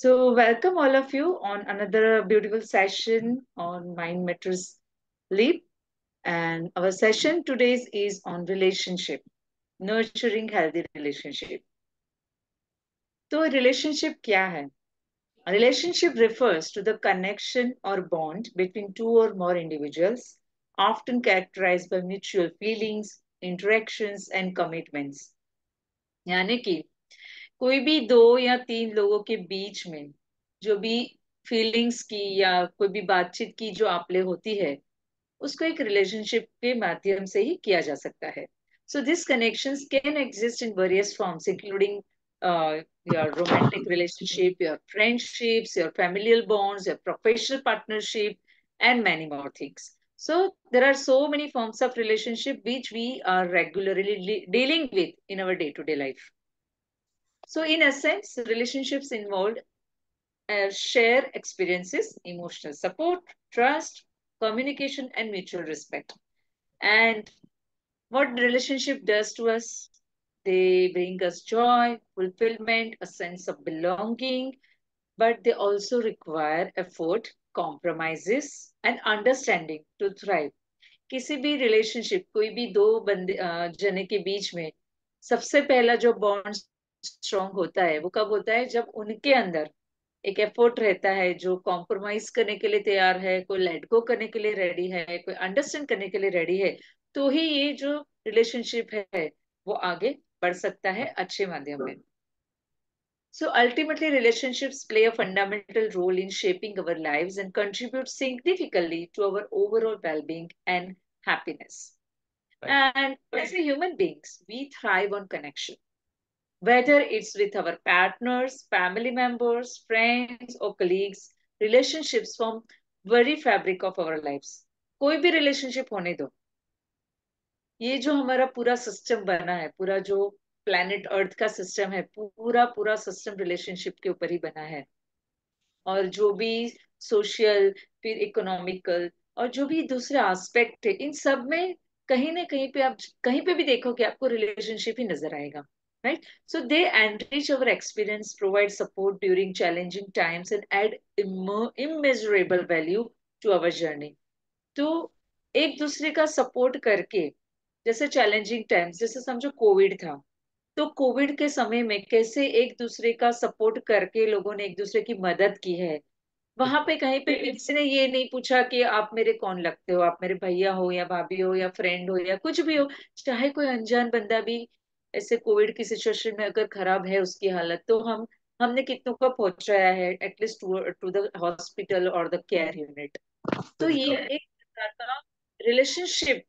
So, welcome all of you on another beautiful session on Mind Matters Leap. And our session today is on relationship, nurturing healthy relationship. तो relationship क्या है? A relationship refers to the connection or bond between two or more individuals, often characterized by mutual feelings, interactions, and commitments. यानी कि कोई भी दो या तीन लोगों के बीच में जो भी फीलिंग्स की या कोई भी बातचीत की जो आपले होती है उसको एक रिलेशनशिप के माध्यम से ही किया जा सकता है. So this connections can exist in various forms including your romantic relationship, your friendships, your familial bonds, your professional partnership, and many more things. So there are so many forms of relationship which we are regularly dealing with in our day-to-day life. So in essence, relationships involve share experiences, emotional support, trust, communication, and mutual respect. And what relationship does to us? They bring us joy, fulfillment, a sense of belonging, but they also require effort, compromises, and understanding to thrive. किसी भी relationship कोई भी दो बंदे जने के बीच में सबसे पहला जो बॉन्ड स्ट्रांग होता है वो कब होता है जब उनके अंदर एक एफर्ट रहता है जो कॉम्प्रोमाइज करने के लिए तैयार है, कोई लेट गो करने के लिए रेडी है, कोई अंडरस्टैंड करने के लिए रेडी है, तो ही ये जो रिलेशनशिप है वो आगे बढ़ सकता है अच्छे माध्यम में. So ultimately, relationships play a fundamental role in shaping our lives and contribute significantly to our overall well-being and happiness. Right. And as a human beings, we thrive on connection, whether it's with our partners, family members, friends, or colleagues. Relationships form very fabric of our lives. कोई भी relationship होने दो, ये जो हमारा पूरा system बना है, पूरा जो प्लैनेट अर्थ का सिस्टम है, पूरा पूरा सिस्टम रिलेशनशिप के ऊपर ही बना है. और जो भी सोशल, फिर इकोनॉमिकल और जो भी दूसरे एस्पेक्ट है, इन सब में कहीं ना कहीं पे आप कहीं पे भी देखोगे आपको रिलेशनशिप ही नजर आएगा. Right. So they enrich our experience, provide support during challenging times and add immeasurable value to our journey. तो एक दूसरे का सपोर्ट करके, जैसे चैलेंजिंग टाइम्स, जैसे समझो कोविड था, तो कोविड के समय में कैसे एक दूसरे का सपोर्ट करके लोगों ने एक दूसरे की मदद की है. वहां पे कहीं पे किसी ने ये नहीं पूछा कि आप मेरे कौन लगते हो, आप मेरे भैया हो या भाभी हो या फ्रेंड हो या कुछ भी हो. चाहे कोई अनजान बंदा भी ऐसे कोविड की सिचुएशन में अगर खराब है उसकी हालत, तो हमने कितनों को पहुंचाया है at least to to the hospital और द केयर यूनिट. तो ये एक प्रकार का रिलेशनशिप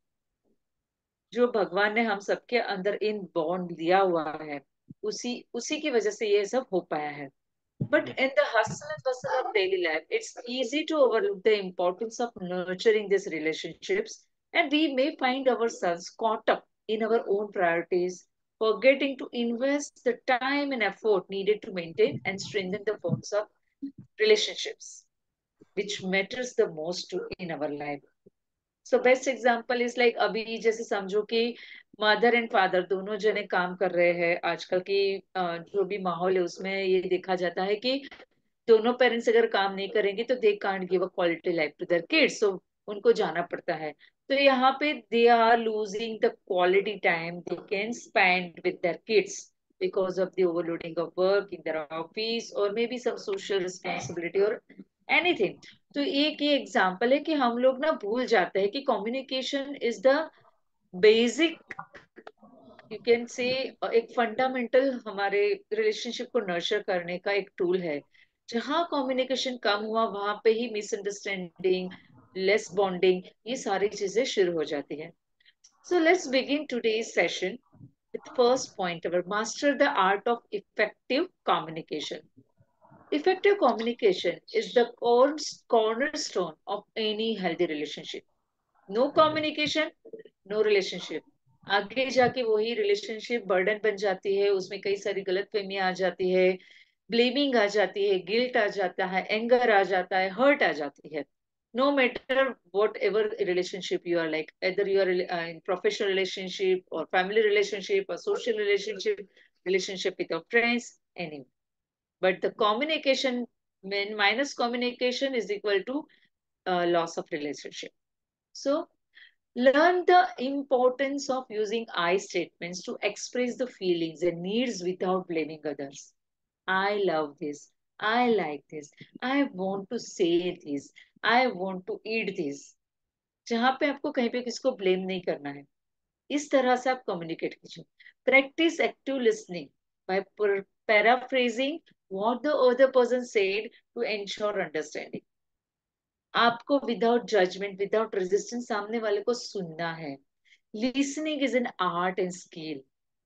जो भगवान ने हम सबके अंदर इन बॉन्ड दिया हुआ है, उसी उसी की वजह से ये सब हो पाया है. But in the hustle and bustle of daily life, it's easy to overlook the importance of nurturing these relationships, and we may find ourselves caught up in our own priorities, forgetting to invest the time and effort needed to maintain and strengthen the bonds of relationships, which matters the most in our life. So best example is like अभी जैसे समझो कि mother and father दोनों जने काम कर रहे हैं. आजकल की जो भी माहौल है उसमें ये देखा जाता है कि दोनों पेरेंट्स अगर काम नहीं करेंगे तो they can't give a quality life to their kids, so उनको जाना पड़ता है. तो यहाँ पे they are losing the quality time they can spend with their kids because of the overloading of work in their office or maybe some social responsibility or anything. तो एक ये एग्जाम्पल है कि हम लोग ना भूल जाते हैं कि communication is the basic, you can say एक फंडामेंटल हमारे रिलेशनशिप को नर्चर करने का एक टूल है. जहाँ कम्युनिकेशन कम हुआ वहां पे ही मिसअंडरस्टैंडिंग, लेस बॉन्डिंग, ये सारी चीजें शुरू हो जाती है. So let's begin today's session with first point, our master the art of effective communication. Effective communication is the cornerstone of any healthy relationship. No communication, no relationship. आगे जाके वही रिलेशनशिप बर्डन बन जाती है, उसमें कई सारी गलतफहमियां आ जाती है, ब्लेमिंग आ जाती है, गिल्ट आ जाता है, एंगर आ जाता है, हर्ट आ जाती है. No matter whatever relationship you are, like either you are in professional relationship or family relationship or social relationship, relationship with your friends, anyway. but the communication, minus communication is equal to loss of relationship. So learn the importance of using I statements to express the feelings and needs without blaming others. I love this. I like this. I want to say this. I want to eat this. जहां पे आपको कहीं पे किसको blame नहीं करना है, इस तरह से आप कम्युनिकेट कीजिए. Practice active listening by paraphrasing what the other person said to ensure understanding. आपको विदाउट जजमेंट, विदाउट रेजिस्टेंस सामने वाले को सुनना है. Listening is an art and skill.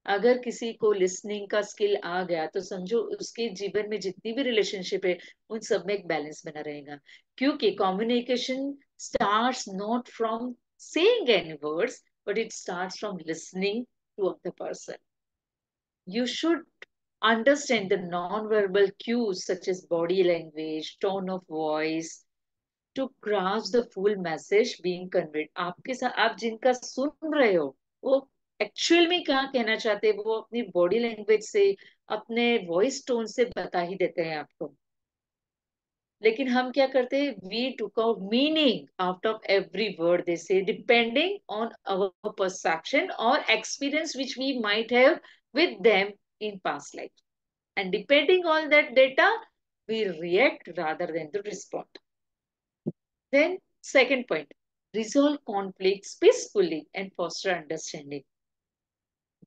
अगर किसी को लिसनिंग का स्किल आ गया तो समझो उसके जीवन में जितनी भी रिलेशनशिप है उन सब में एक बैलेंस बना रहेगा. क्योंकि communication starts not from saying any words, but it starts from listening to the person. You should understand the non-verbal cues such as body language, tone of voice, to grasp the full message being conveyed. आपके साथ आप जिनका सुन रहे हो वो actual में क्या कहना चाहते हैं वो अपनी बॉडी लैंग्वेज से, अपने वॉइस टोन से बता ही देते हैं आपको. लेकिन हम क्या करते हैं, we took out meaning out of every word they say, depending on our perception और experience which we might have with them in past life. And depending on that data we react rather than to respond. Then, second point, resolve conflicts peacefully and foster understanding.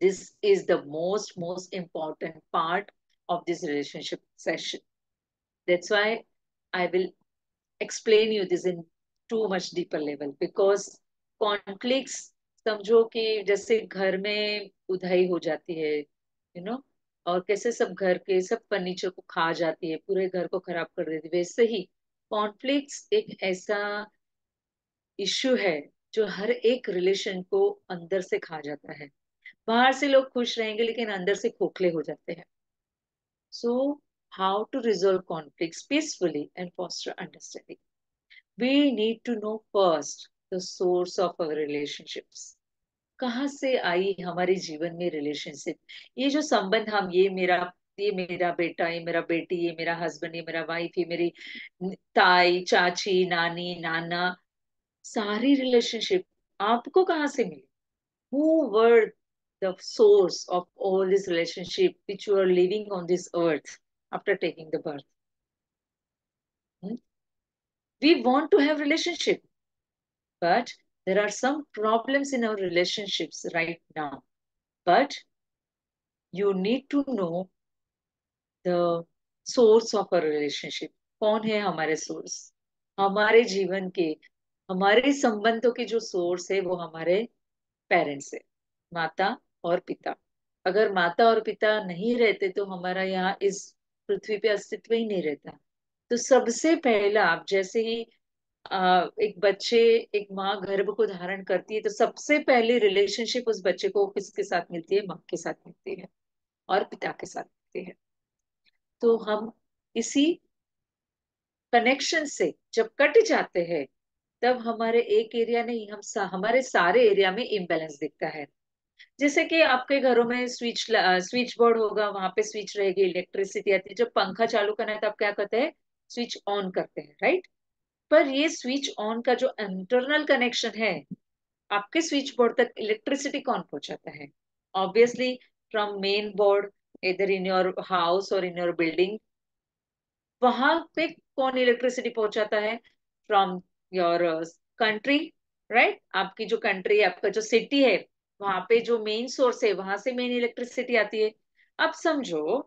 This is the most important part of this relationship session. That's why I will explain you this in too much deeper level, because conflicts समझो कि जैसे घर में उधाई हो जाती है, और कैसे सब घर के सब फर्नीचर को खा जाती है, पूरे घर को खराब कर देती है, वैसे ही कॉन्फ्लिक्ट्स एक ऐसा इश्यू है जो हर एक रिलेशन को अंदर से खा जाता है. बाहर से लोग खुश रहेंगे लेकिन अंदर से खोखले हो जाते हैं. So how to resolve conflicts peacefully and foster understanding. We need to know first the source of our relationships. कहाँ से आई हमारे जीवन में रिलेशनशिप, ये जो संबंध, हम ये मेरा बेटा, ये मेरा बेटी, ये मेरा हस्बैंड, ये मेरा वाइफ, ये मेरी ताई चाची नानी नाना, सारी रिलेशनशिप आपको कहाँ से मिली? Who were the source of all this relationship which you are living on this earth after taking the birth? Hmm? We want to have relationship, but there are some problems in our relationships right now. But you need to know the source of a relationship. कौन है हमारे source? हमारे जीवन के, हमारे संबंधों के जो सोर्स है वो हमारे पेरेंट्स है, माता और पिता. अगर माता और पिता नहीं रहते तो हमारा यहाँ इस पृथ्वी पे अस्तित्व ही नहीं रहता. तो सबसे पहला, आप जैसे ही एक बच्चे, एक माँ गर्भ को धारण करती है तो सबसे पहले रिलेशनशिप उस बच्चे को किसके साथ मिलती है? माँ के साथ मिलती है और पिता के साथ मिलती है. तो हम इसी कनेक्शन से जब कट जाते हैं तब हमारे एक एरिया नहीं, हमारे सारे एरिया में इम्बेलेंस दिखता है. जैसे कि आपके घरों में स्विच बोर्ड होगा, वहां पे स्विच रहेगी, इलेक्ट्रिसिटी आती है, जब पंखा चालू करना है तो आप क्या करते हैं? स्विच ऑन करते हैं, राइट? पर ये स्विच ऑन का जो इंटरनल कनेक्शन है, आपके स्विच बोर्ड तक इलेक्ट्रिसिटी कौन पहुंचाता है? ऑब्वियसली फ्रॉम मेन बोर्ड, इधर इन योर हाउस और इन योर बिल्डिंग. वहां पे कौन इलेक्ट्रिसिटी पहुंचाता है? From your country, right? आपकी जो कंट्री है, आपका जो सिटी है, वहां पे जो मेन सोर्स है वहां से मेन इलेक्ट्रिसिटी आती है. अब समझो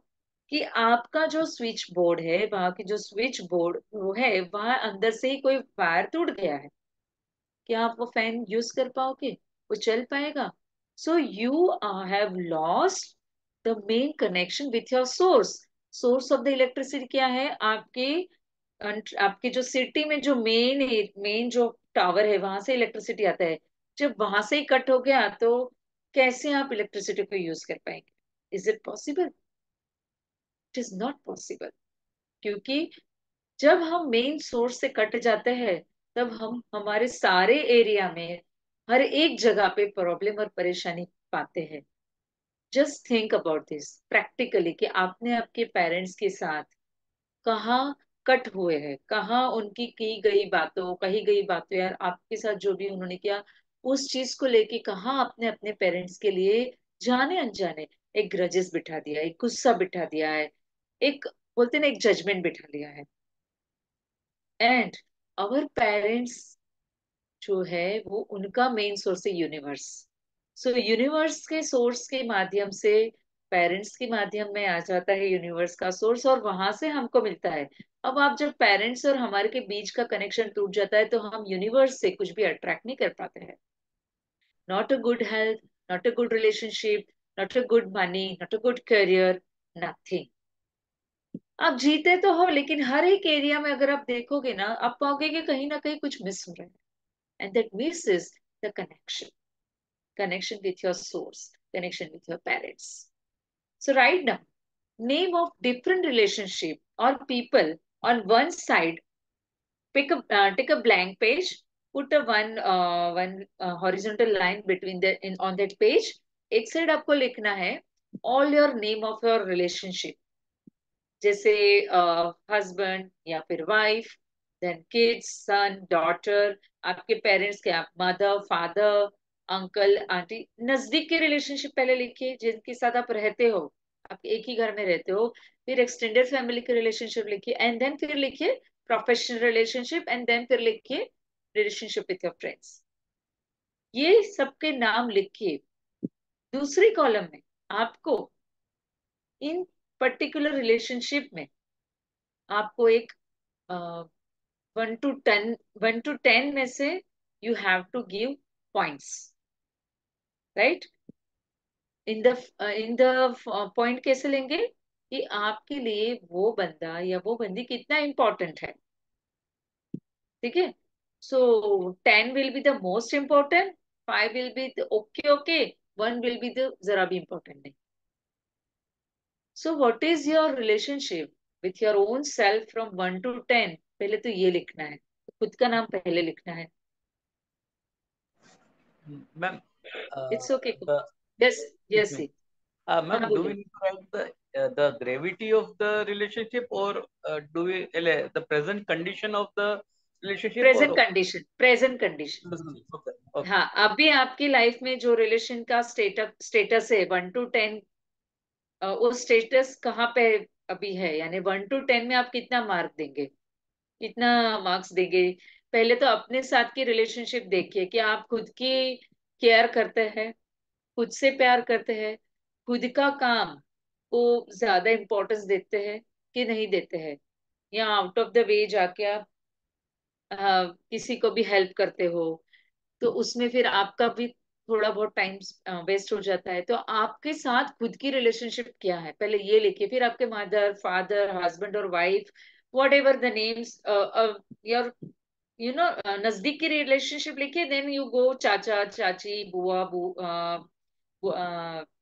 कि आपका जो स्विच बोर्ड है, वहां की जो स्विच बोर्ड वो है, वहां अंदर से ही कोई वायर टूट गया है, क्या आप वो फैन यूज कर पाओगे? वो चल पाएगा? So you have lost the main connection with your source. Source of the electricity क्या है? आपके जो सिटी में जो मेन जो टावर है वहां से इलेक्ट्रिसिटी आता है. जब वहां से ही कट हो गया तो कैसे आप इलेक्ट्रिसिटी को यूज कर पाएंगे? Is it possible? It is not possible. क्योंकि जब हम मेन सोर्स से कट जाते हैं तब हम हमारे सारे एरिया में हर एक जगह पे प्रॉब्लम और परेशानी पाते हैं. Just think about this practically, कि आपने आपके पेरेंट्स के साथ कहाँ कट हुए हैं, कहाँ उनकी की गई बातों, कही गई बातों, यार आपके साथ जो भी उन्होंने किया उस चीज को लेके कहाँ आपने अपने पेरेंट्स के लिए जाने अनजाने एक ग्रजेस बिठा दिया, एक गुस्सा बिठा दिया है, एक बोलते ना एक जजमेंट बिठा लिया है। एंड आवर पेरेंट्स जो है वो उनका मेन सोर्स है यूनिवर्स। सो यूनिवर्स के सोर्स के माध्यम से पेरेंट्स के माध्यम में आ जाता है यूनिवर्स का सोर्स, और वहां से हमको मिलता है। अब आप जब पेरेंट्स और हमारे के बीच का कनेक्शन टूट जाता है तो हम यूनिवर्स से कुछ भी अट्रैक्ट नहीं कर पाते हैं। Not a good health, not a good relationship, not a good money, not a good career, nothing. आप जीते तो हो लेकिन हर एक एरिया में अगर आप देखोगे ना, आप पाओगे कि कहीं ना कहीं कुछ मिस हो रहा है। And that miss is the connection, connection with your source, connection with your parents. So write down name of different relationship or people on one side. Pick a take a blank page. Put a one horizontal line between the in on that page. एक side आपको लिखना है all your name of your relationship, जैसे husband या फिर wife, then kids, सन, daughter, आपके parents के, आप मदर, फादर, अंकल, आंटी, नजदीक के रिलेशनशिप पहले लिखिए जिनके साथ आप रहते हो, आप एक ही घर में रहते हो। फिर एक्सटेंडेड फैमिली के रिलेशनशिप लिखिए, एंड देन फिर लिखिए प्रोफेशनल रिलेशनशिप, एंड देन फिर लिखिए रिलेशनशिप विथ योर फ्रेंड्स। ये सबके नाम लिखिए। दूसरी कॉलम में आपको इन पर्टिकुलर रिलेशनशिप में आपको एक 1 to 10, 1 to 10 में से you have to give points, right. In the point कैसे लेंगे कि आपके लिए वो बंदा या वो बंदी कितना इंपॉर्टेंट है, ठीक है। सो 10 will be the most important, 5 will be okay okay, 1 will be the जरा भी इम्पोर्टेंट नहीं। So what is your relationship with your own self from 1 to 10, पहले तो ये लिखना है, खुद का नाम पहले लिखना है। Ma'am it's okay. the yes with yes. me हाँ ma'am, do we बोलिए। need to write the gravity of the relationship, or do we the present condition of the relationship, or present condition, present condition. okay, okay. हाँ, अभी आपकी life में जो relation का status है 1 to 10, वो status कहाँ पे अभी है, यानी 1 to 10 में आप कितना मार्क देंगे, कितना मार्क्स देंगे। पहले तो अपने साथ की रिलेशनशिप देखिए कि आप खुद की केयर करते हैं, खुद से प्यार करते हैं, खुद का काम को ज्यादा इम्पोर्टेंस देते हैं कि नहीं देते हैं, या आउट ऑफ द वे जाके आप किसी को भी हेल्प करते हो, तो उसमें फिर आपका भी थोड़ा बहुत टाइम वेस्ट हो जाता है। तो आपके साथ खुद की रिलेशनशिप क्या है पहले ये लिखिए, फिर आपके मदर, फादर, हस्बैंड और wife, what ever the names, your नजदीक की रिलेशनशिप लिखिए। देन यू गो चाचा चाची, बुआ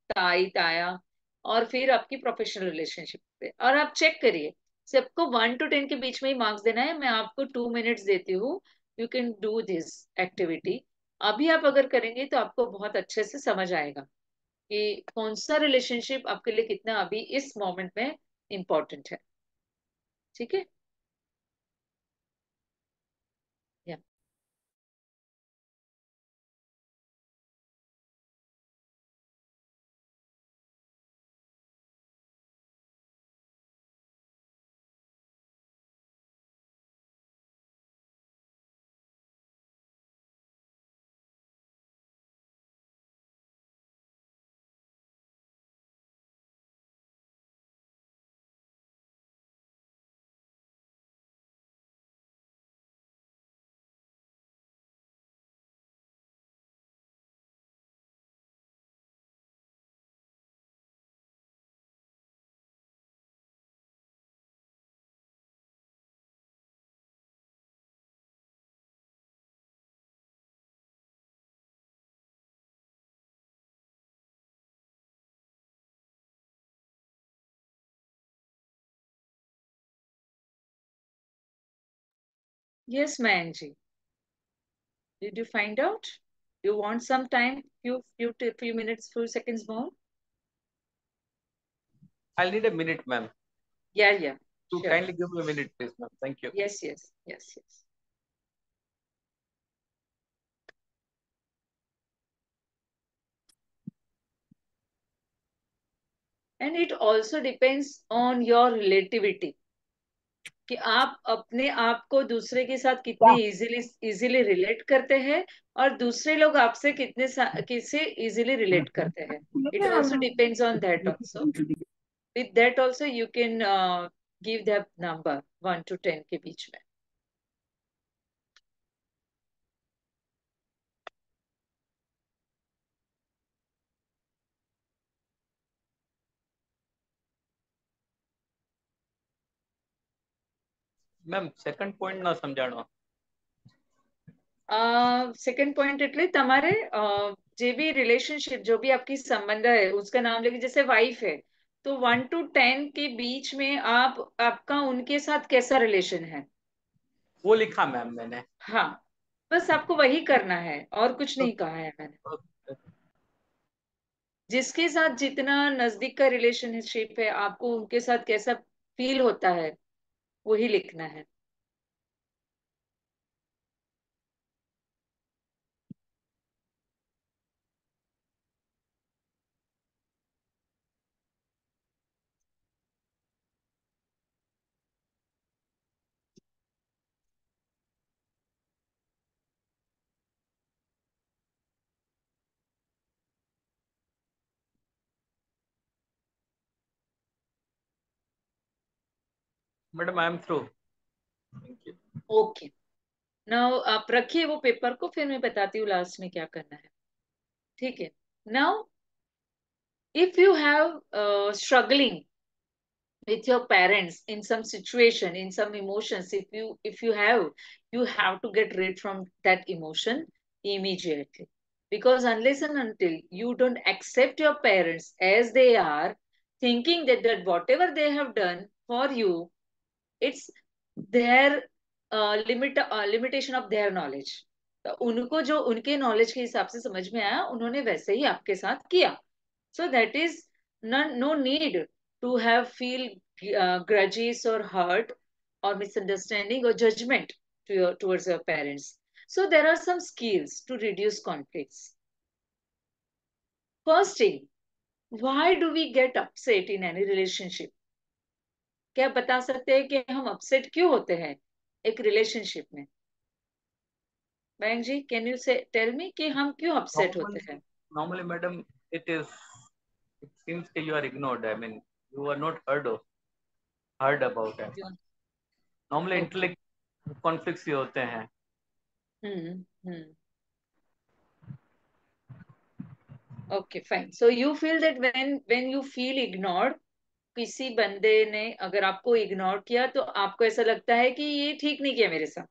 ताई ताया, और फिर आपकी प्रोफेशनल रिलेशनशिप पे, और आप चेक करिए। सबको 1 to 10 के बीच में ही मार्क्स देना है। मैं आपको 2 मिनट्स देती हूँ, you can do this activity. अभी आप अगर करेंगे तो आपको बहुत अच्छे से समझ आएगा कि कौन सा रिलेशनशिप आपके लिए कितना अभी इस मोमेंट में इम्पोर्टेंट है, ठीक है। या yes man ji, did you find out? You want some time, few minutes, few seconds more? I'll need a minute, ma'am. Yeah, To sure. kindly give me a minute, please, ma'am. Thank you. Yes. And it also depends on your relativity, कि आप अपने आप को दूसरे के साथ कितने easily relate करते हैं, और दूसरे लोग आपसे किससे इजीली रिलेट करते हैं. It also depends on that also. With that also you can give that number 1 to 10 के बीच में. મેમ સેકન્ડ પોઈન્ટ ના સમજાણો. सेकंड पॉइंट એટલે તમારે જે भी रिलेशनशिप, जो भी आपकी संबंध है उसका नाम लेके, जैसे वाइफ है तो 1 to 10 के बीच में आपका उनके साथ कैसा रिलेशन है. वो लिखा मैम मैंने. हाँ, बस आपको वही करना है, और कुछ नहीं कहा है मैंने. जिसके साथ जितना नजदीक का रिलेशनशिप है, आपको उनके साथ कैसा फील होता है, वही लिखना है. Madam I am through. Thank you. Okay. Now आप रखिए वो पेपर को, फिर मैं बताती हूँ लास्ट में क्या करना है. ठीक है. Now if you have struggling with your parents in some situation, in some emotions, if you have to get rid from that emotion immediately, because unless and until you don't accept your parents as they are, thinking that whatever they have done for you, it's their limitation of their knowledge. तो उनको जो उनके knowledge के हिसाब से समझ में आया, उन्होंने वैसे ही आपके साथ किया. So that is no need to have feel grudges or hurt or misunderstanding or judgment towards your parents. So there are some skills to reduce conflicts. First thing, why do we get upset in any relationship? क्या आप बता सकते हैं कि हम upset क्यों होते हैं एक रिलेशनशिप में? बैंक जी, कैन यू से टेल मी कि हम क्यों अपसेट होते हैं? Normally, madam, it seems that you are ignored. I mean, you are not heard about it. Normally, okay. intellect conflicts ही होते हैं. Hmm. Okay, fine. So you feel that when you feel ignored, किसी बंदे ने अगर आपको ignore किया, तो आपको ऐसा लगता है कि ये ठीक नहीं किया मेरे साथ.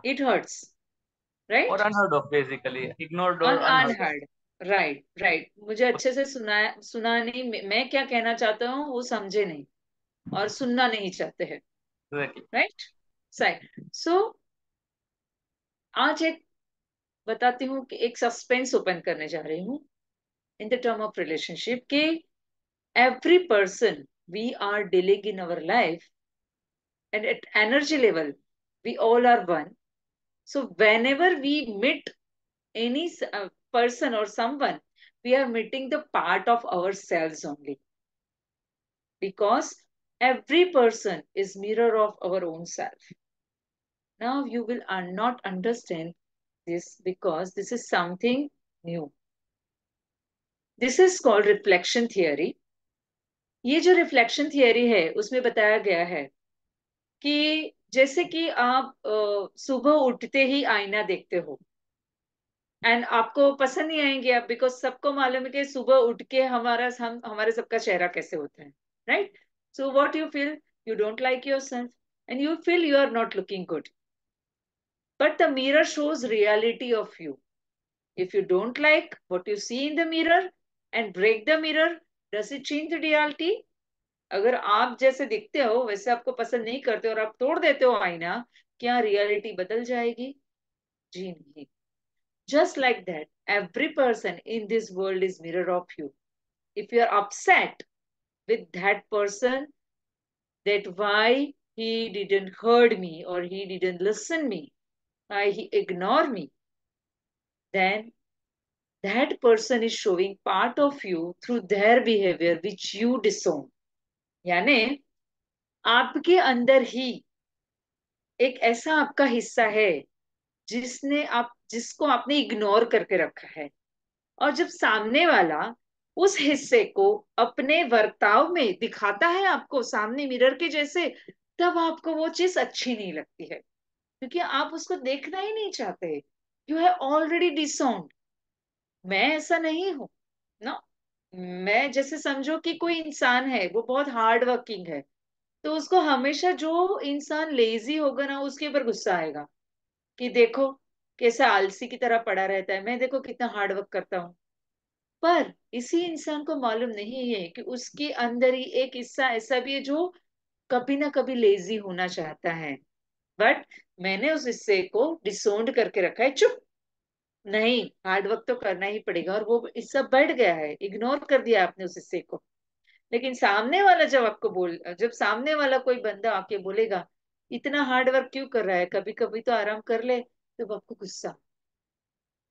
It hurts, Or right? unheard of, basically. Ignored or unheard of. Unheard. Right. मुझे अच्छे से सुना नहीं, मैं क्या कहना चाहता हूँ वो समझे नहीं, और सुनना नहीं चाहते हैं. Exactly. राइट. सही. सो आज एक बताती हूँ कि एक सस्पेंस ओपन करने जा रही हूँ in the term of relationship, कि every person we are dealing in our life, and at energy level we all are one. So whenever we meet any person or someone, we are meeting the part of ourselves only, because every person is mirror of our own self. Now you will not understand this, because this is something new. This is called reflection theory. ये जो reflection theory है उसमें बताया गया है कि जैसे कि आप सुबह उठते ही आईना देखते हो, एंड आपको पसंद नहीं आएंगे आप, बिकॉज सबको मालूम है कि सुबह उठ के हमारे सबका चेहरा कैसे होता है, right? So what you feel, you don't like yourself, and you feel you are not looking good. But the mirror shows reality of you. If you don't like what you see in the mirror and break the mirror, does it change the reality? अगर आप जैसे दिखते हो वैसे आपको पसंद नहीं करते और आप तोड़ देते हो आईना, क्या रियलिटी बदल जाएगी? जी नहीं. Just like that, every person in this world is mirror of you. If you are upset with that person, that why he didn't heard me or he didn't listen me, why he ignored me, then that person is showing part of you through their behavior which you disown. यानी आपके अंदर ही एक ऐसा आपका हिस्सा है जिसको आपने इग्नोर करके रखा है, और जब सामने वाला उस हिस्से को अपने बर्ताव में दिखाता है आपको सामने मिरर के जैसे, तब आपको वो चीज अच्छी नहीं लगती है, क्योंकि आप उसको देखना ही नहीं चाहते। You have already disowned. मैं ऐसा नहीं हूं ना। मैं जैसे समझो कि कोई इंसान है, वो बहुत हार्ड वर्किंग है, तो उसको हमेशा जो इंसान लेजी होगा ना उसके ऊपर गुस्सा आएगा कि देखो कैसा आलसी की तरह पड़ा रहता है, मैं देखो कितना हार्ड वर्क करता हूँ। पर इसी इंसान को मालूम नहीं है कि उसके अंदर ही एक हिस्सा ऐसा भी है जो कभी ना कभी लेजी होना चाहता है, बट मैंने उस हिस्से को डिसोन्ड करके रखा है। चुप, नहीं, हार्ड वर्क तो करना ही पड़ेगा, और वो हिस्सा बढ़ गया है, इग्नोर कर दिया आपने उस हिस्से को। लेकिन सामने वाला जब सामने वाला कोई बंदा आके बोलेगा इतना हार्ड वर्क क्यों कर रहा है, कभी कभी तो आराम कर ले, तो आपको गुस्सा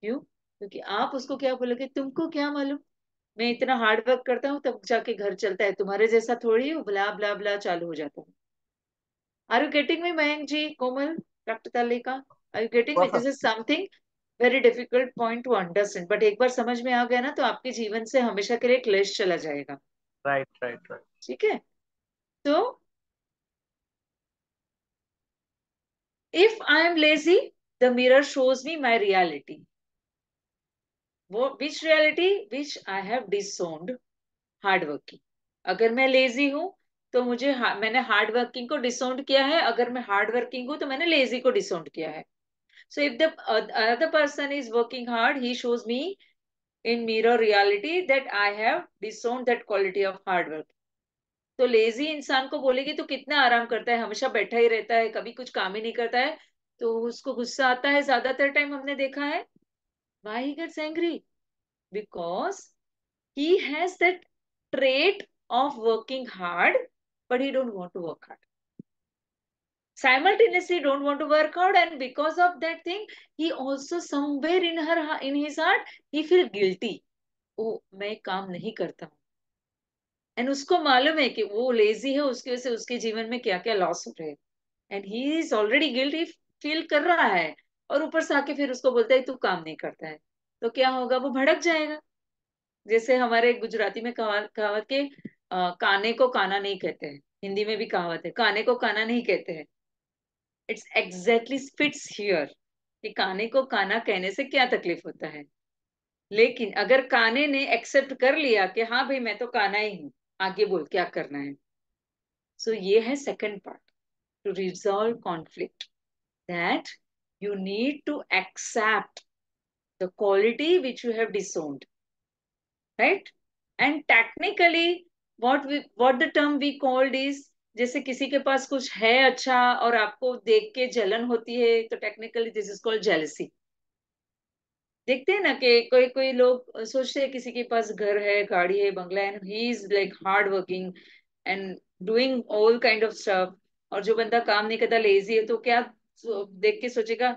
क्यों? क्योंकि आप उसको क्या बोलोगे, तुमको क्या मालूम, मैं इतना हार्ड वर्क करता हूँ तब जाके घर चलता है, तुम्हारे जैसा थोड़ी हूँ, ब्ला ब्ला ब्ला चालू हो जाता है। Are you getting me Mayank ji, Komal, doctor Talika? Are you getting me? This Perfect. Is something very difficult point to understand, but एक बार समझ में आ गया ना तो आपके जीवन से हमेशा के लिए क्लेश चला जाएगा। Right, right, right. ठीक है? तो if I am lazy, the mirror shows me my reality. वो which reality? Which I have disowned hard working. अगर मैं लेजी हूं तो मैंने हार्ड वर्किंग को डिसोन्ड किया है, अगर मैं हार्ड वर्किंग हूं तो मैंने लेजी को डिसोन्ड किया है। So if the other person is working hard, he shows me in mirror reality that I have disowned that quality of hard work. तो लेजी इंसान को बोलेगी तो कितना आराम करता है, हमेशा बैठा ही रहता है, कभी कुछ काम ही नहीं करता है, तो उसको गुस्सा आता है ज्यादातर टाइम, हमने देखा है। Why he gets angry? Because he has that trait of working hard, but he don't want to work hard. Simultaneously don't want to work out, and because of that thing he also somewhere in his heart he feel guilty. ओ, मैं काम नहीं करता हूँ, and उसको मालूम है कि वो लेजी है, उसकी वजह से उसके जीवन में क्या क्या लॉस हो रहे हैं, and he is already guilty feel कर रहा है, और ऊपर से आके फिर उसको बोलता है तू काम नहीं करता है, तो क्या होगा, वो भड़क जाएगा। जैसे हमारे गुजराती में कहावत के काने को काना नहीं कहते हैं, हिंदी में भी कहावत है, काने को काना नहीं कहते हैं। इट्स एग्जैक्टली फिट्स हियर कि काने को काना कहने से क्या तकलीफ होता है। लेकिन अगर काने ने एक्सेप्ट कर लिया कि हाँ भाई मैं तो काना ही हूं, आगे बोल क्या करना है। सो ये है second part two resolve conflict, that you need to accept the quality which you have disowned, right? And technically what the term we called is, जैसे किसी के पास कुछ है अच्छा और आपको देख के जलन होती है, तो technically this is called jealousy. देखते हैं ना कि कोई कोई लोग सोचते हैं किसी के पास घर है, गाड़ी है, बंगला है, he is like hard working and doing all kind of stuff, और जो बंदा काम नहीं करता, लेजी है, तो क्या देख के सोचेगा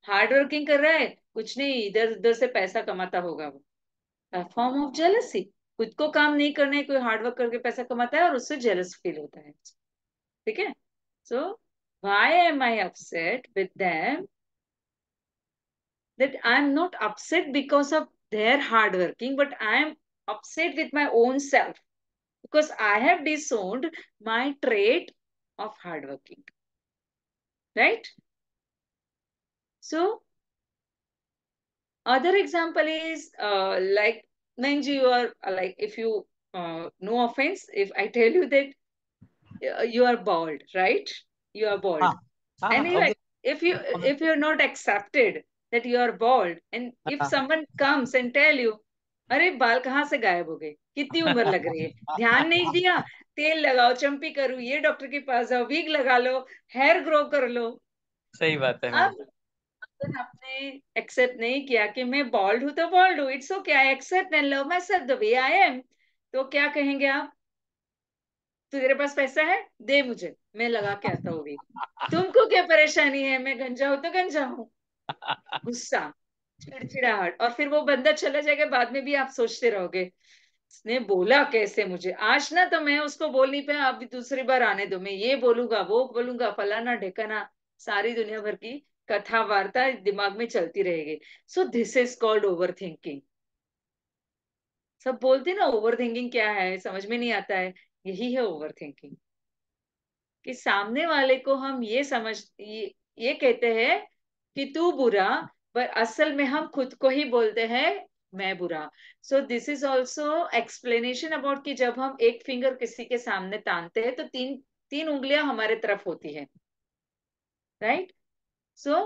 हार्ड वर्किंग कर रहा है, कुछ नहीं इधर उधर से पैसा कमाता होगा वो। Form of jealousy. खुद को काम नहीं करना है, कोई हार्ड वर्क करके पैसा कमाता है और उससे जेलस फील होता है। ठीक है? So why am I upset with them, that I'm not upset because of their hard working, but I am upset with my own self because I have disowned my trait of hard working. Right? So, other example is like, Nanji, you are like, if you, no offense, if I tell you that you are bald, right? You are bald. हाँ हाँ And हाँ, obvious. if you're not accepted that you are bald, and if हाँ someone comes and tell you अरे बाल कहाँ से गायब हो गए, कितनी उम्र लग रही है, ध्यान नहीं दिया, तेल लगाओ, चंपी करो, ये डॉक्टर के पास जाओ, विग लगा लो, हेयर ग्रो कर लो। सही बात है मैम. अब अगर आपने एक्सेप्ट नहीं किया कि मैं बॉल्ड हूं तो बॉल्ड हूँ, it's okay, I accept and love myself the way I am, तो क्या कहेंगे आप? तेरे पास पैसा है, दे मुझे, मैं लगा के आता हूँ भी। तुमको क्या परेशानी है, मैं गंजा हूं तो गंजा हूँ। गुस्सा, चिड़चिड़ाहट, और फिर वो बंदा चला जाएगा, बाद में भी आप सोचते रहोगे उसने बोला कैसे मुझे आज, ना तो मैं उसको बोल नहीं पाया, अब दूसरी बार आने दो, मैं ये बोलूंगा वो बोलूंगा फलाना ढेकाना, सारी दुनिया भर की कथा वार्ता दिमाग में चलती रहेगी। सो this is called over thinking. सब बोलते ना ओवर थिंकिंग क्या है, समझ में नहीं आता है। यही है ओवर थिंकिंग, कि सामने वाले को हम ये कहते हैं कि तू बुरा, पर असल में हम खुद को ही बोलते हैं मैं बुरा। सो this is also explanation about कि जब हम एक फिंगर किसी के सामने तानते हैं तो तीन तीन उंगलियां हमारे तरफ होती है, राइट। सो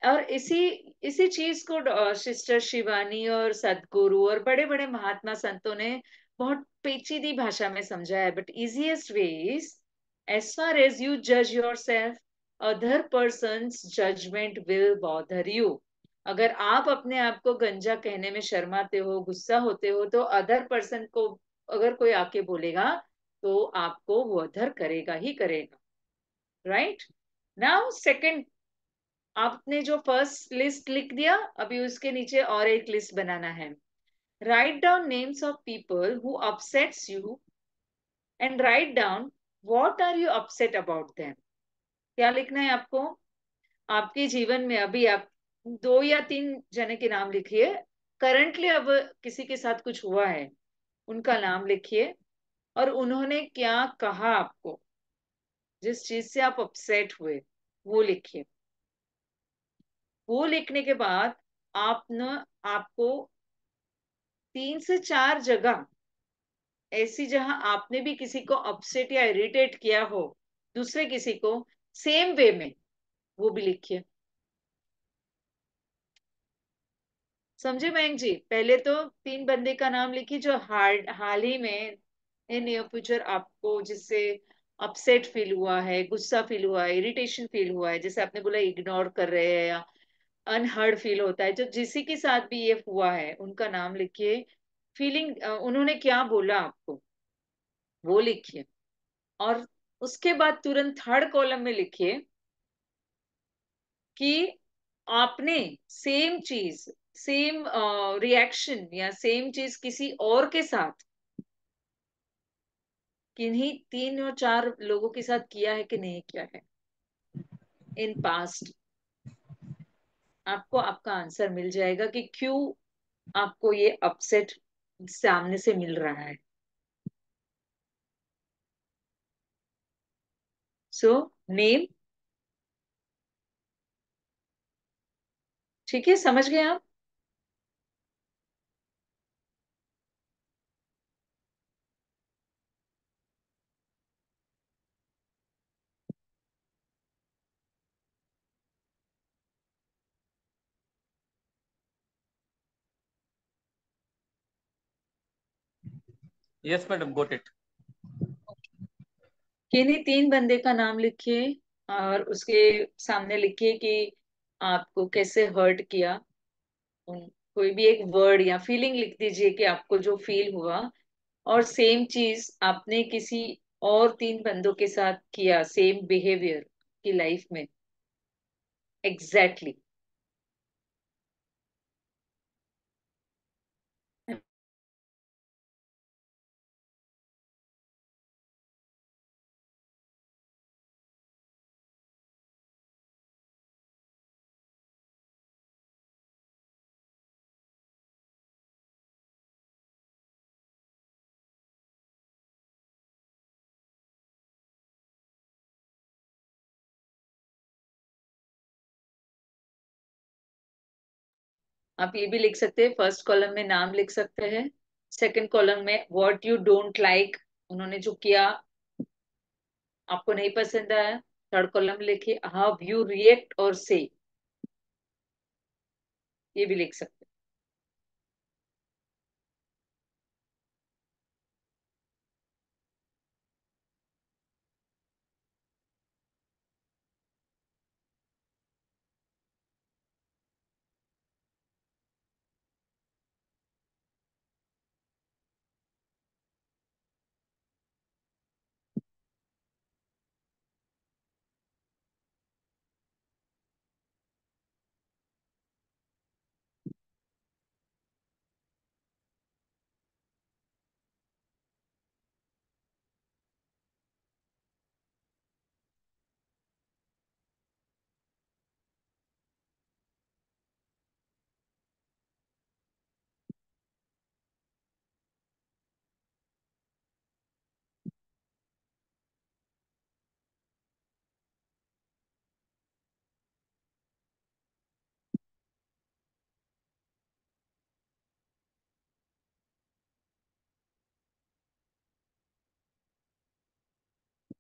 और इसी इसी चीज को सिस्टर शिवानी और सदगुरु और बड़े बड़े महात्मा संतों ने बहुत पेचीदी भाषा में समझा है। But easiest way is, as far as you जज yourself, other persons judgement will bother you. अगर आप अपने आप को गंजा कहने में शर्माते हो, गुस्सा होते हो, तो अदर पर्सन को अगर कोई आके बोलेगा तो आपको वो अदर करेगा ही करेगा, राइट। नाउ सेकंड, आपने जो फर्स्ट लिस्ट लिख दिया, अभी उसके नीचे और एक लिस्ट बनाना है। Write down names of people who upsets you and write down what are you upset about them. क्या लिखना है आपको? आपके जीवन में अभी आप दो या तीन जने के नाम लिखिए, करंटली अब किसी के साथ कुछ हुआ है, उनका नाम लिखिए, और उन्होंने क्या कहा आपको, जिस चीज से आप अपसेट हुए वो लिखिए। वो लिखने के बाद आप न आपको तीन से चार जगह ऐसी जहां आपने भी किसी को अपसेट या इरिटेट किया हो, दूसरे किसी को सेम वे में, वो भी लिखिए। समझे मयंक जी? पहले तो तीन बंदे का नाम लिखिए जो हाल ही में इन नियर फ्यूचर आपको जिससे अपसेट फील हुआ है, गुस्सा फील हुआ है, इरिटेशन फील हुआ है, जैसे आपने बोला इग्नोर कर रहे हैं या अनहर्ड फील होता है, जो जिसी के साथ भी ये हुआ है उनका नाम लिखिए। फीलिंग उन्होंने क्या बोला आपको वो लिखिए। और उसके बाद तुरंत थर्ड कॉलम में लिखिए कि आपने सेम चीज, सेम रिएक्शन या सेम चीज किसी और के साथ, किन्हीं तीन और चार लोगों के साथ किया है कि नहीं किया है इन पास्ट। आपको आपका आंसर मिल जाएगा कि क्यों आपको ये अपसेट सामने से मिल रहा है। सो नेम, ठीक है, समझ गए आप? Yes, madam, got it. किन्हीं तीन बंदे का नाम लिखिए और उसके सामने लिखिए कि आपको कैसे हर्ट किया। कोई भी एक वर्ड या फीलिंग लिख दीजिए कि आपको जो फील हुआ, और सेम चीज आपने किसी और तीन बंदों के साथ किया, सेम बिहेवियर की लाइफ में, एग्जैक्टली exactly। आप ये भी लिख सकते हैं, फर्स्ट कॉलम में नाम लिख सकते हैं, सेकंड कॉलम में व्हाट यू डोंट लाइक, उन्होंने जो किया आपको नहीं पसंद आया। थर्ड कॉलम लिखिए हाउ यू रिएक्ट और से, ये भी लिख सकते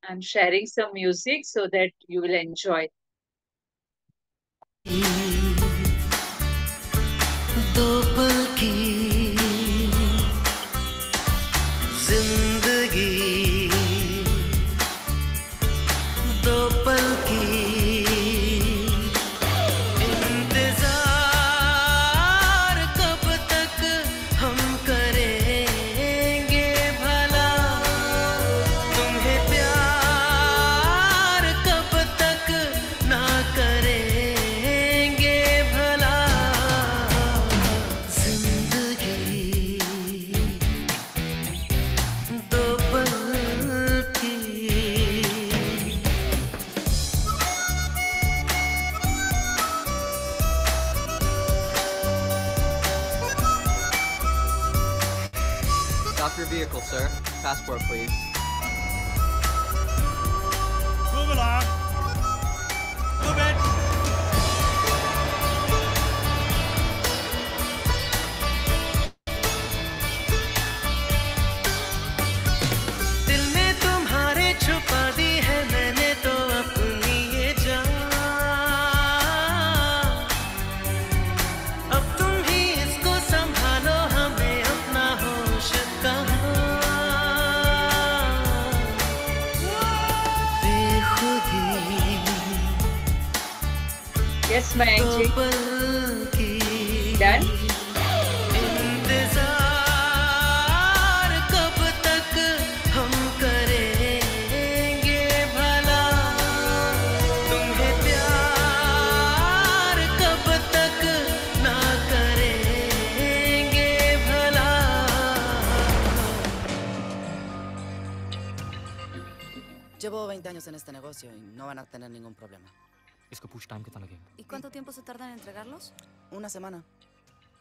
I'm sharing some music so that you will enjoy. दो पल की जिंदगी, दो पल की इंतजार, कब तक हम करेंगे भला तुम्हें प्यार, कब तक ना करेंगे भला जिंदगी, दो पल की। Stop your vehicle, sir. Passport, please. Move along. Move it. दिल में तुम्हारे छुपा दी है मैंने तो अपनी ये जान, अब तुम ही इसको संभालो, हमें अपना होश कहाँ। बेखुदी Yes, दो Mayank ji. पल की Done? इंतजार, कब तक हम करेंगे भला तुम्हें प्यार, कब तक ना करेंगे भला। Llevo 20 años en este negocio y no van a tener ningún problema. इसको पूछ टाइम कितना लगेगा? ¿Y cuánto tiempo se tarda en entregarlos? Una semana.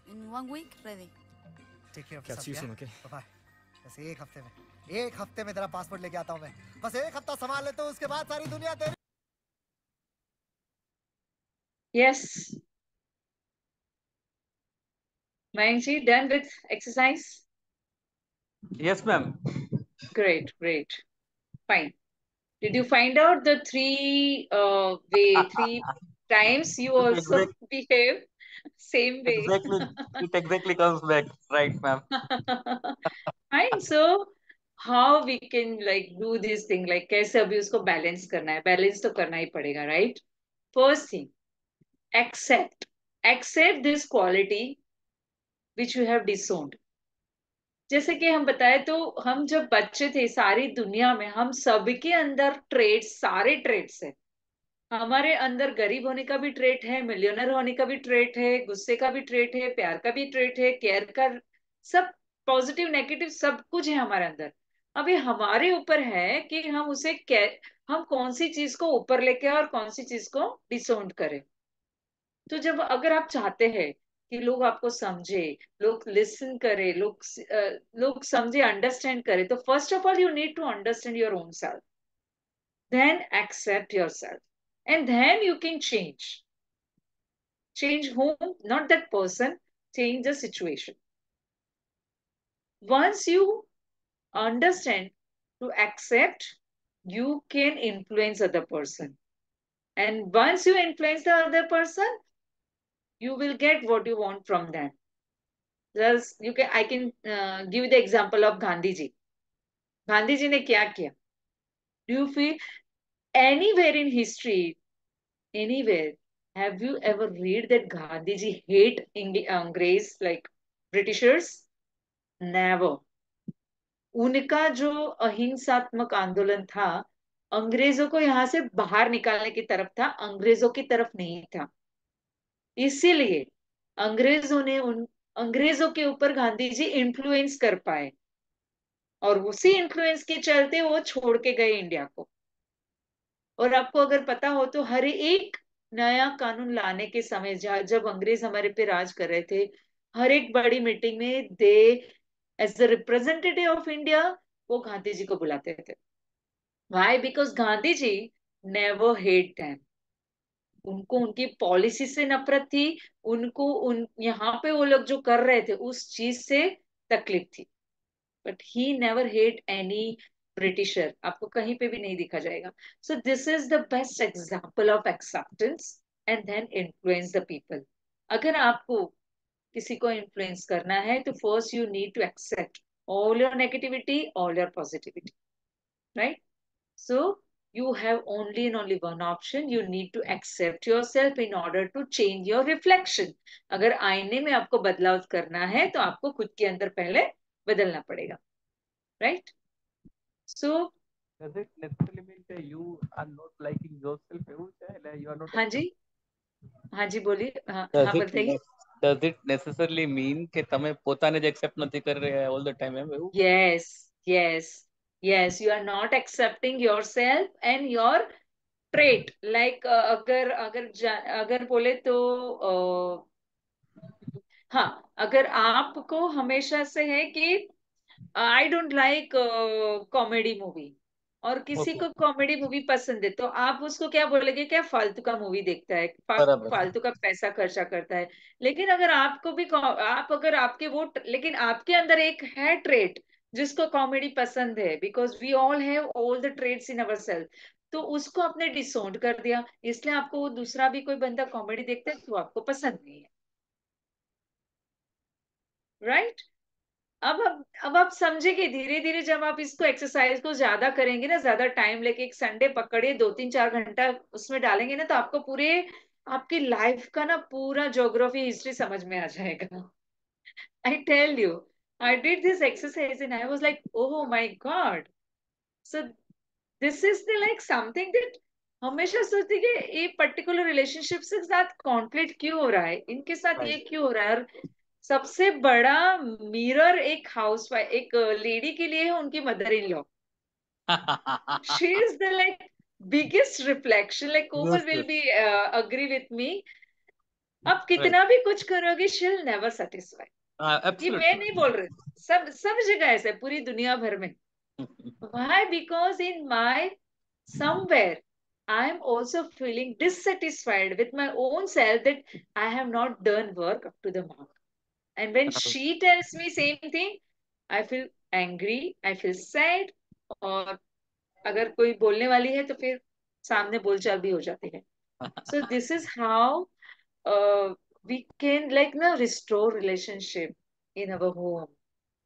In 1 week, ready. Take care क्या चीज सुन के? बाय। बस एक हफ्ते में तेरा पासपोर्ट लेके आता हूँ मैं। बस एक हफ्ता संभाल ले तो उसके बाद सारी दुनिया तेरी। Yes. Mayank ji, done with exercise? Yes, ma'am. Great, great. Fine. Did you find out the three times you also behave same way? Exactly. It exactly comes back. Right, ma'am. Fine. So how we can like do this thing, like कैसे अभी उसको balance करना है? Balance तो करना ही पड़ेगा, right? First thing, accept this quality which you have disowned. जैसे कि हम बताए तो हम जब बच्चे थे, सारी दुनिया में हम सबके अंदर ट्रेड्स, सारे ट्रेड्स है। हमारे अंदर गरीब होने का भी ट्रेट है, मिलियनर होने का भी ट्रेट है, गुस्से का भी ट्रेट है, प्यार का भी ट्रेट है, केयर का, सब पॉजिटिव नेगेटिव सब कुछ है हमारे अंदर। अभी हमारे ऊपर है कि हम उसे हम कौन सी चीज को ऊपर लेके आए और कौन सी चीज को डिसोन्ड करें। तो जब अगर आप चाहते हैं कि लोग आपको समझे, लोग लिसन करे, लोग समझे, अंडरस्टैंड करे, तो first of all you need to understand your own self, then accept yourself, and then you can change whom, not that person, change the situation. Once you understand to accept, you can influence other person, and once you influence the other person, you will get what you want from them. Just I can give you the example of Gandhi ji. Gandhi ji ने क्या किया? Do you feel anywhere in history, anywhere, have you ever read that Gandhi ji hate Angrez, like Britishers? Never. उनका जो अहिंसात्मक आंदोलन था, अंग्रेजों को यहाँ से बाहर निकालने की तरफ था, अंग्रेजों की तरफ नहीं था। इसीलिए अंग्रेजों के ऊपर गांधी जी इन्फ्लुएंस कर पाए, और उसी इन्फ्लुएंस के चलते वो छोड़ के गए इंडिया को। और आपको अगर पता हो तो हर एक नया कानून लाने के समय, जब अंग्रेज हमारे पे राज कर रहे थे, हर एक बड़ी मीटिंग में they as the representative of India वो गांधी जी को बुलाते थे। Why? Because Gandhi ji never hate them. उनको उनकी पॉलिसी से नफरत थी, उनको यहाँ पे वो लोग जो कर रहे थे उस चीज से तकलीफ थी, but he never hate any Britisher, आपको कहीं पे भी नहीं दिखा जाएगा. So this is the best example of acceptance and then influence the people. अगर आपको किसी को इन्फ्लुएंस करना है तो first you need to accept all your negativity, all your positivity, right? So you have only and only one option. You need to accept yourself in order to change your reflection. अगर आईने में आपको बदलाव करना है तो आपको खुद के अंदर पहले बदलना पड़ेगा, right? So Does it necessarily mean that you are not liking yourself? એવું છે એટલે you are not. हाँ जी बोलिए. हाँ Does हाँ it बताइए. does it necessarily mean કે તમે પોતાને જ accept નથી કરી રહ્યા all the time એમ એવું? Yes, yes, yes. You are not accepting yourself and your trait. Like अगर बोले तो हाँ, अगर आपको हमेशा से है कि I don't like comedy movie और किसी Okay. को कॉमेडी मूवी पसंद है तो आप उसको क्या बोलेंगे, क्या फालतू का मूवी देखता है, बराबर. फालतू का पैसा खर्चा करता है. लेकिन अगर आपको भी आप अगर आपके वो लेकिन आपके अंदर एक है ट्रेट जिसको कॉमेडी पसंद है, because we all have all the traits in our self, तो उसको आपने डिसोन कर दिया, इसलिए आपको वो दूसरा भी कोई बंदा कॉमेडी देखता है तो आपको पसंद नहीं है, राइट? अब आप समझेंगे धीरे धीरे, जब आप इसको एक्सरसाइज को ज्यादा करेंगे ना, ज्यादा टाइम लेके एक संडे पकड़िए, 2-3-4 घंटा उसमें डालेंगे ना, तो आपको पूरे आपकी लाइफ का ना पूरा ज्योग्राफी हिस्ट्री समझ में आ जाएगा. I tell you, I did this exercise and I was like oh my god. So this is the like something that हमेशा सोचती कि ये पर्टिकुलर रिलेशनशिप के साथ कॉन्फ्लिक्ट क्यों हो रहा है, इनके साथ ये क्यों हो रहा है. और सबसे बड़ा मिरर एक हाउस वाइफ, एक लेडी के लिए है उनकी mother in law. She is the like biggest reflection. Like Komal Yes, will yes. Be agree with me. आप कितना भी कुछ करोगे शी विल नेवर सेटिस्फाई. ये मैं Absolutely. नहीं बोल रही, सब सब जगह ऐसा है, पूरी दुनिया भर में. Why? Because in my somewhere I am also feeling dissatisfied with my own self that I have not done work up to the mark. And when she tells me same thing, I feel angry, I feel sad. और अगर कोई बोलने वाली है तो फिर सामने बोलचाल भी हो जाती है. So this is how we can like na restore relationship in our home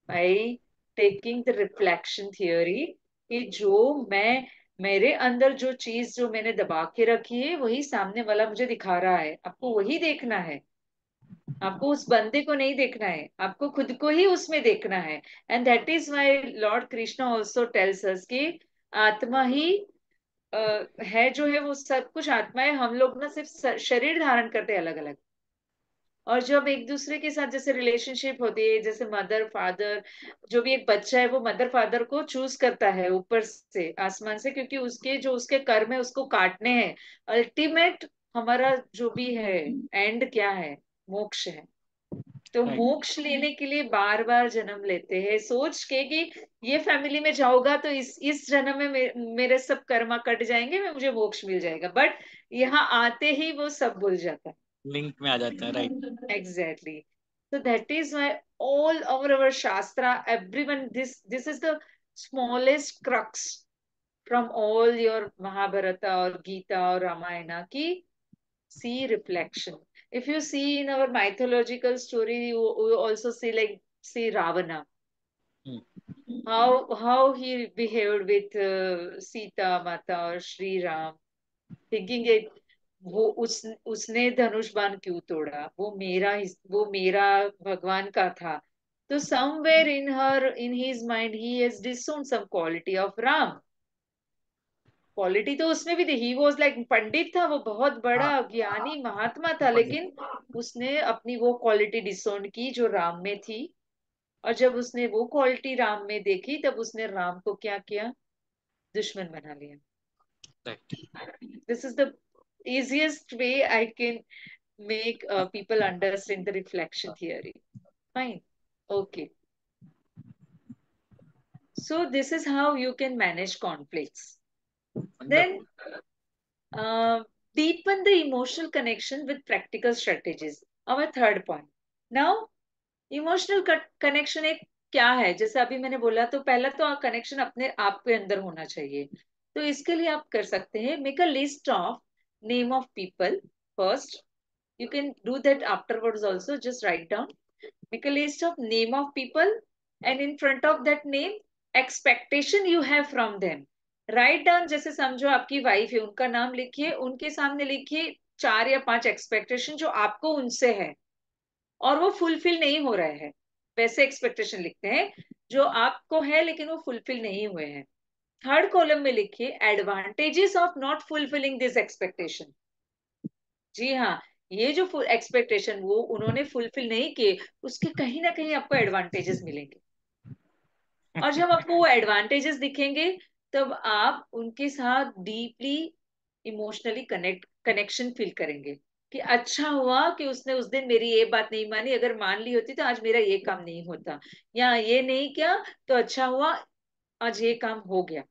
by taking the reflection theory. कि जो मैं मेरे अंदर जो चीज जो मैंने दबा के रखी है वही सामने वाला मुझे दिखा रहा है, आपको वही देखना है. आपको उस बंदे को नहीं देखना है, आपको खुद को ही उसमें देखना है. And that is why Lord Krishna also tells us कि आत्मा ही है जो है, वो सब कुछ आत्मा है. हम लोग ना सिर्फ शरीर धारण करते हैं अलग अलग. और जब एक दूसरे के साथ जैसे रिलेशनशिप होती है, जैसे मदर फादर, जो भी एक बच्चा है वो मदर फादर को चूज करता है ऊपर से आसमान से, क्योंकि उसके जो उसके कर्म है उसको काटने हैं. अल्टीमेट हमारा जो भी है एंड क्या है, मोक्ष है. तो Right. मोक्ष लेने के लिए बार बार जन्म लेते हैं सोच के कि ये फैमिली में जाऊंगा तो इस जन्म में मेरे सब कर्मा कट जाएंगे, मैं मुझे मोक्ष मिल जाएगा. बट यहाँ आते ही वो सब भूल जाता है. लिंक में आ जाता है. Right. Exactly. So that is why all over our Shastra, everyone, this is the smallest crux from all your Mahabharata or Gita or Ramayana, ki see reflection. If you see in our mythological story, you also see like see Ravana, how he behaved with Sita Mata or Sri Ram, thinking it वो उसने धनुष बाण क्यों तोड़ा, वो मेरा भगवान का था. तो somewhere in his mind he has disowned some quality of Ram. Quality तो उसमें भी थी, ही वाज लाइक पंडित था, वो बहुत बड़ा ज्ञानी महात्मा था, लेकिन उसने अपनी वो क्वालिटी डिसोन की जो राम में थी. और जब उसने वो क्वालिटी राम में देखी तब उसने राम को क्या किया, दुश्मन बना लिया. This is the easiest way I can make people understand the reflection theory. Fine. Okay. So this is how you can manage conflicts. Then deepen the emotional connection with practical strategies. Our third point. Now, emotional connection एक क्या है, जैसे अभी मैंने बोला, तो पहला तो कनेक्शन अपने आप के अंदर होना चाहिए। तो इसके लिए आप कर सकते हैं, make a list of name of people first. You can do that afterwards also. Just write down, make a list of name of people, and in front of that name, expectation you have from them. Write down, जैसे समझो आपकी wife है, उनका नाम लिखिए, उनके सामने लिखिए 4 या 5 एक्सपेक्टेशन जो आपको उनसे है और वो फुलफिल नहीं हो रहे हैं। वैसे एक्सपेक्टेशन लिखते हैं जो आपको है लेकिन वो फुलफिल नहीं हुए हैं। थर्ड कॉलम में लिखिए advantages of not fulfilling this expectation. जी हाँ, ये जो एक्सपेक्टेशन वो उन्होंने फुलफिल नहीं किए, उसके कहीं ना कहीं आपको एडवांटेजेस मिलेंगे। और जब आपको वो एडवांटेजेस दिखेंगे, तब आप उनके साथ डीपली इमोशनली कनेक्शन फील करेंगे कि अच्छा हुआ कि उसने उस दिन मेरी ये बात नहीं मानी, अगर मान ली होती तो आज मेरा ये काम नहीं होता, या ये नहीं किया तो अच्छा हुआ आज ये काम हो गया।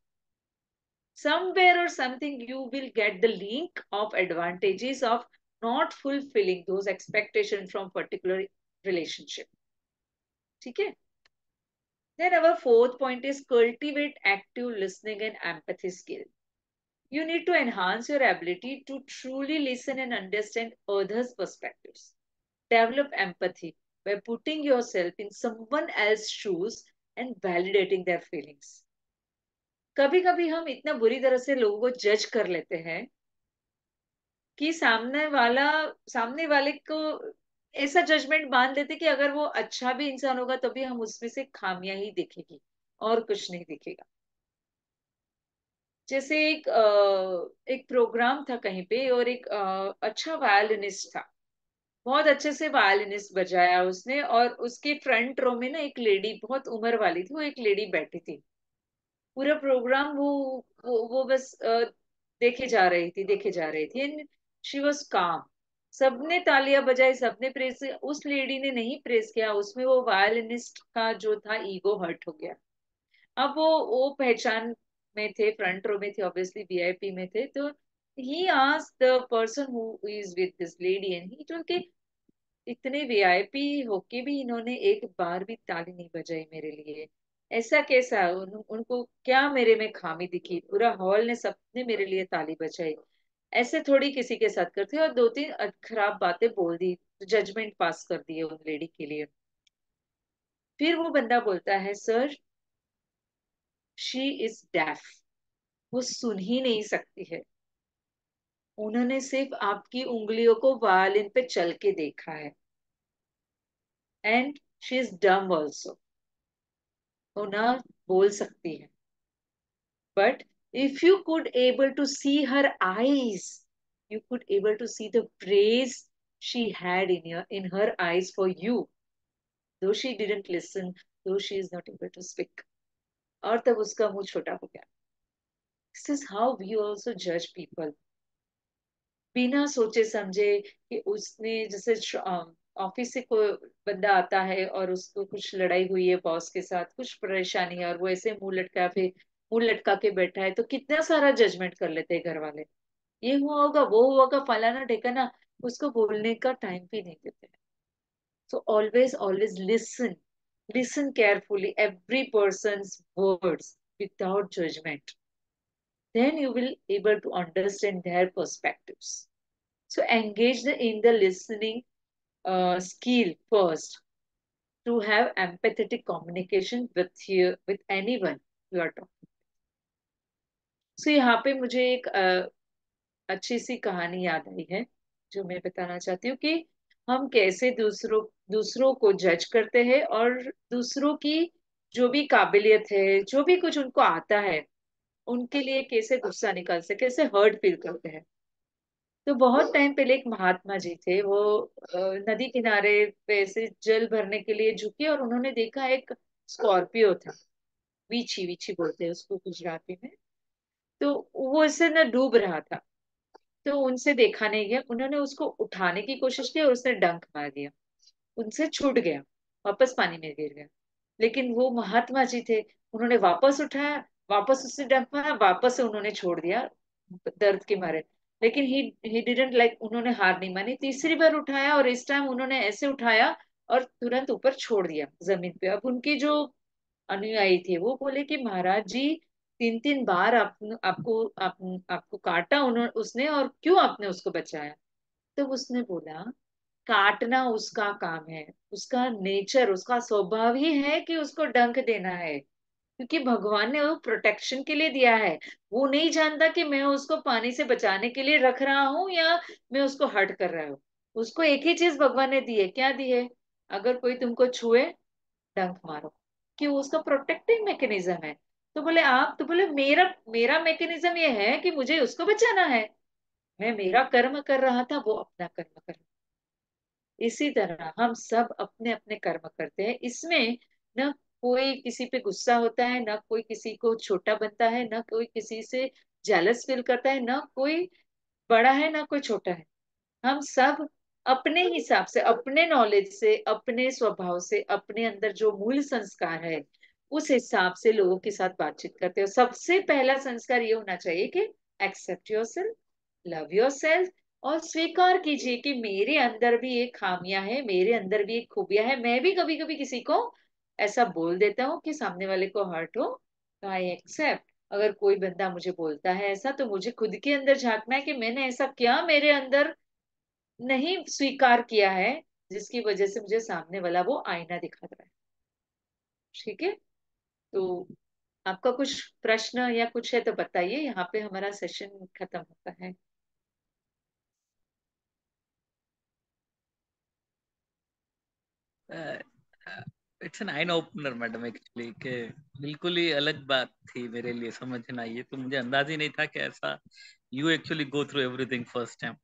Somewhere or something you will get the link of advantages of not fulfilling those expectations from particular relationship. ठीक है? Then our fourth point is cultivate active listening and empathy skill. You need to enhance your ability to truly listen and understand others' perspectives. Develop empathy by putting yourself in someone else's shoes and validating their feelings. कभी कभी हम इतना बुरी तरह से लोगों को जज कर लेते हैं कि सामने वाले को ऐसा जजमेंट बांध लेते कि अगर वो अच्छा भी इंसान होगा तो भी हम उसमें से खामियां ही दिखेगी और कुछ नहीं दिखेगा। जैसे एक प्रोग्राम था कहीं पे, और एक अच्छा वायलिनिस्ट था, बहुत अच्छे से वायलिनिस्ट बजाया उसने, और उसके फ्रंट रो में ना एक लेडी, बहुत उम्र वाली थी, वो एक लेडी बैठी थी। पूरा प्रोग्राम वो बस देखे जा रही थी, एंड शी वॉज काम। सबने तालियां बजाई, सबने प्रेस, उस लेडी ने नहीं प्रेस किया, उसमें वो वायलिनिस्ट का जो था ईगो हर्ट हो गया। अब वो पहचान में थे, फ्रंट रो में थे, ऑब्वियसली वीआईपी में थे, तो he asked the person who is with this lady and he told कि इतने वीआईपी होके भी इन्होंने एक बार भी ताली नहीं बजाई मेरे लिए, ऐसा कैसा? उनको क्या मेरे में खामी दिखी? पूरा हॉल ने, सबने मेरे लिए ताली बजाई। ऐसे थोड़ी किसी के साथ करते, और 2-3 खराब बातें बोल दी, जजमेंट पास कर दिए उन लेडी के लिए। फिर वो बंदा बोलता है, सर शी इज डेफ, वो सुन ही नहीं सकती है, उन्होंने सिर्फ आपकी उंगलियों को वायलिन पे चल के देखा है, and she is dumb also, वो ना बोल सकती है। But if you could able to see her eyes, you could able to see the praise she had in her eyes for you, though she didn't listen, though she is not able to speak. और तब उसका मुंह छोटा हो गया। This is how we also judge people. बिना सोचे समझे कि उसने, जैसे ऑफिस से कोई बंदा आता है और उसको कुछ लड़ाई हुई है बॉस के साथ, कुछ परेशानी है, और वो ऐसे मुंह लटका के बैठा है, तो कितना सारा जजमेंट कर लेते हैं घर वाले, ये हुआ होगा, वो हुआ होगा, फलाना ठिकाना, उसको बोलने का टाइम भी नहीं देते हैं। So always always listen carefully every persons words without judgement, then you will able to understand their perspectives. So engage in the listening skill first to have empathetic communication with anyone you are talking. So यहाँ पे मुझे एक अच्छी सी कहानी याद आई है जो मैं बताना चाहती हूँ कि हम कैसे दूसरों को जज करते हैं, और दूसरों की जो भी काबिलियत है, जो भी कुछ उनको आता है, उनके लिए कैसे गुस्सा निकाल से, कैसे हर्ट फील करते हैं। तो बहुत टाइम पहले एक महात्मा जी थे, वो नदी किनारे पे से जल भरने के लिए झुके, और उन्होंने देखा एक स्कॉर्पियो था, वीची वीची बोलते हैं उसको गुजराती में। तो वो ऐसे ना डूब रहा था, तो उनसे देखा नहीं गया, उन्होंने उसको उठाने की कोशिश की और उसने डंक मार दिया, उनसे छूट गया, वापस पानी में गिर गया। लेकिन वो महात्मा जी थे, उन्होंने वापस उठाया, वापस उससे डंक मारा, वापस से उन्होंने छोड़ दिया दर्द के मारे। लेकिन ही डिडंट लाइक, उन्होंने हार नहीं मानी, तीसरी बार उठाया, और इस टाइम उन्होंने ऐसे उठाया और तुरंत ऊपर छोड़ दिया जमीन पे। अब उनके जो अनुयायी थे वो बोले कि महाराज जी 3 3 बार आपको काटा उसने, और क्यों आपने उसको बचाया? तो उसने बोला काटना उसका काम है, उसका नेचर, उसका स्वभाव ही है कि उसको डंक देना है, क्योंकि भगवान ने वो प्रोटेक्शन के लिए दिया है। वो नहीं जानता कि मैं उसको पानी से बचाने के लिए रख रहा हूँ या मैं उसको हर्ट कर रहा हूँ। उसको एक ही चीज भगवान ने दी है, क्या दी है? अगर कोई तुमको छुए डंक मारो, कि वो उसका प्रोटेक्टिंग मैकेनिज्म है। तो बोले आप, तो बोले मेरा मेरा मैकेनिज्म ये है कि मुझे उसको बचाना है। मैं मेरा कर्म कर रहा था, वो अपना कर्म कर रहा। इसी तरह हम सब अपने अपने कर्म करते हैं, इसमें न कोई किसी पे गुस्सा होता है, न कोई किसी को छोटा बनता है, न कोई किसी से जेलस फील करता है, न कोई बड़ा है न कोई छोटा है। हम सब अपने हिसाब से, अपने नॉलेज से, अपने स्वभाव से, अपने अंदर जो मूल संस्कार है उस हिसाब से लोगों के साथ बातचीत करते हो। सबसे पहला संस्कार ये होना चाहिए कि एक्सेप्ट योरसेल्फ, लव योरसेल्फ, और स्वीकार कीजिए कि मेरे अंदर भी एक खामियां है, मेरे अंदर भी एक खूबियां है। मैं भी कभी कभी किसी को ऐसा बोल देता हूँ कि सामने वाले को हर्ट हो, तो आई एक्सेप्ट। अगर कोई बंदा मुझे बोलता है ऐसा, तो मुझे खुद के अंदर झांकना है कि मैंने ऐसा क्या मेरे अंदर नहीं स्वीकार किया है जिसकी वजह से मुझे सामने वाला वो आईना दिखा रहा है। ठीक है, तो आपका कुछ प्रश्न या कुछ है तो बताइए, यहाँ पे हमारा सेशन खत्म होता है। इट्स एन आइन ओपनर मैडम एक्चुअली, के बिल्कुल ही अलग बात थी मेरे लिए समझना। ये तो मुझे अंदाज ही नहीं था कि ऐसा you actually go through everything first time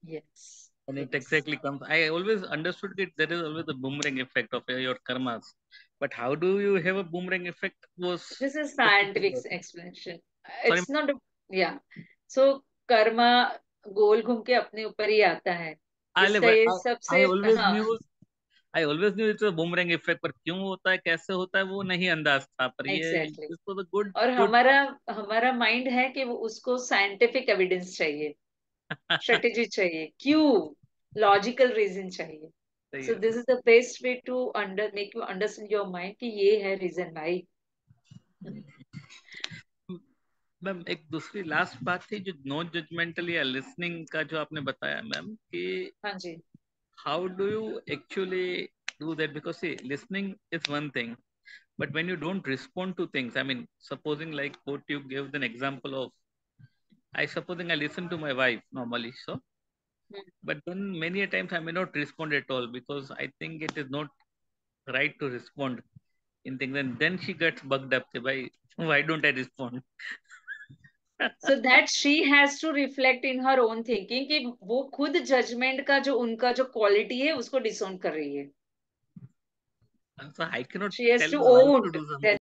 yes, and it yes, exactly comes. I always understood that there is always a boomerang effect of your karmas, but how do you have a boomerang effect was this is the scientific explanation, sorry. It's not, या सो कर्मा गोल घूम के अपने ऊपर ही आता है। I, इसका ये I सबसे, always हाँ, knew I always knew it's a boomerang effect, पर क्यों होता है कैसे होता है वो नहीं अंदाज था। पर ये exactly this was a good और good हमारा हमारा माइंड है कि वो उसको साइंटिफिक एविडेंस चाहिए, स्ट्रेटेजी चाहिए, क्यों, लॉजिकल रीजन चाहिए। सही सो है। This is the best way to under make you understand your mind कि ये है रीजन भाई। मैम एक दूसरी लास्ट बात थी जो नो जजमेंटल या लिसनिंग का जो आपने बताया मैम, कि हाँ जी, how do you actually do that? Because see, listening is one thing, but when you don't respond to things, I mean, supposing like what you gave an example of, supposing I listen to my wife normally, so but then many a times I may not respond at all because I think it is not right to respond in things, and then she gets bugged up. Say, why don't I respond? So that she has to reflect in her own thinking कि वो खुद judgement का जो उनका जो quality है उसको डिसोन कर रही है। So I cannot she has tell to you how own to do something. That